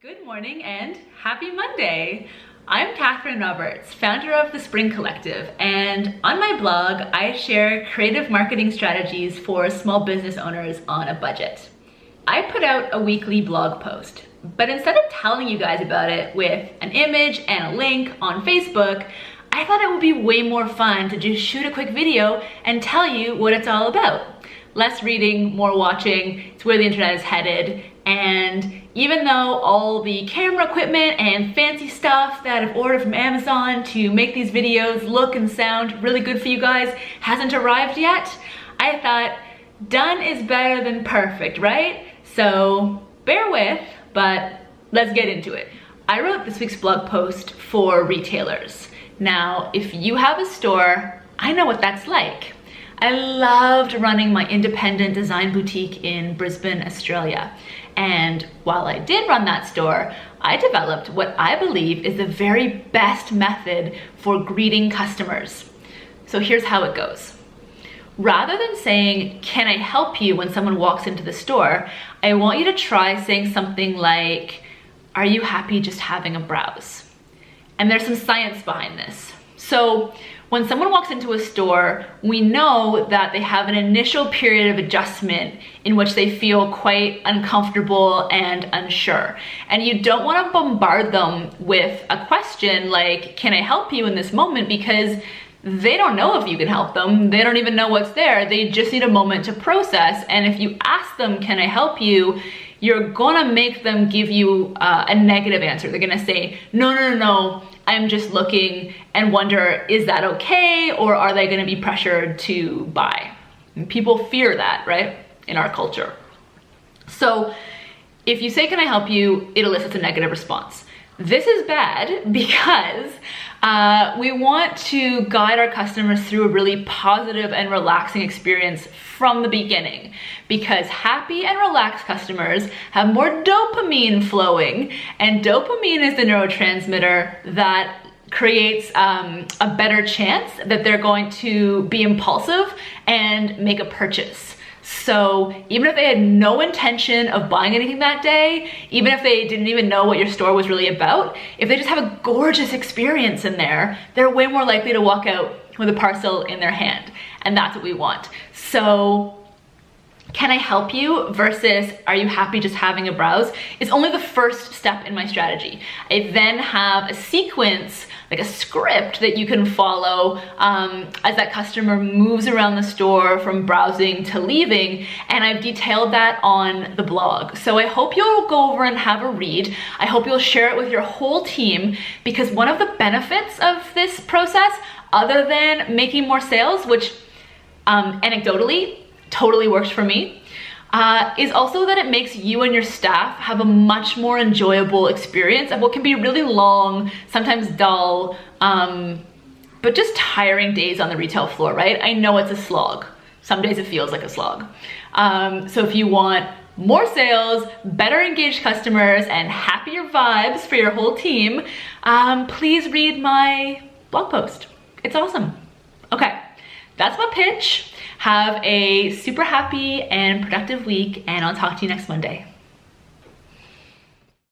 Good morning and happy Monday! I'm Catherine Roberts, founder of The Spring Collective, and on my blog, I share creative marketing strategies for small business owners on a budget. I put out a weekly blog post, but instead of telling you guys about it with an image and a link on Facebook, I thought it would be way more fun to just shoot a quick video and tell you what it's all about. Less reading, more watching, it's where the internet is headed. And even though all the camera equipment and fancy stuff that I've ordered from Amazon to make these videos look and sound really good for you guys hasn't arrived yet, I thought done is better than perfect, right? So bear with, but let's get into it. I wrote this week's blog post for retailers. Now, if you have a store, I know what that's like. I loved running my independent design boutique in Brisbane, Australia. And while I did run that store, I developed what I believe is the very best method for greeting customers. So here's how it goes. Rather than saying, "Can I help you?" when someone walks into the store, I want you to try saying something like, "Are you happy just having a browse?" And there's some science behind this. So when someone walks into a store, we know that they have an initial period of adjustment in which they feel quite uncomfortable and unsure. And you don't want to bombard them with a question like, "Can I help you?" in this moment, because they don't know if you can help them. They don't even know what's there. They just need a moment to process. And if you ask them, "Can I help you?" you're gonna make them give you a negative answer. They're gonna say, no, I'm just looking," and wonder, is that okay? Or are they gonna be pressured to buy? And people fear that, right? In our culture. So if you say, "Can I help you?" it elicits a negative response. This is bad because we want to guide our customers through a really positive and relaxing experience from the beginning, because happy and relaxed customers have more dopamine flowing, and dopamine is the neurotransmitter that creates a better chance that they're going to be impulsive and make a purchase. So even if they had no intention of buying anything that day, even if they didn't even know what your store was really about, if they just have a gorgeous experience in there, they're way more likely to walk out with a parcel in their hand. And that's what we want. So "Can I help you?" versus "Are you happy just having a browse?" is only the first step in my strategy. I then have a sequence, like a script that you can follow as that customer moves around the store from browsing to leaving, and I've detailed that on the blog. So I hope you'll go over and have a read. I hope you'll share it with your whole team, because one of the benefits of this process, other than making more sales, which anecdotally totally works for me, is also that it makes you and your staff have a much more enjoyable experience of what can be really long, sometimes dull, but just tiring days on the retail floor, right? I know it's a slog. Some days it feels like a slog. So if you want more sales, better engaged customers, and happier vibes for your whole team, please read my blog post. It's awesome. Okay, that's my pitch. Have a super happy and productive week, and I'll talk to you next Monday.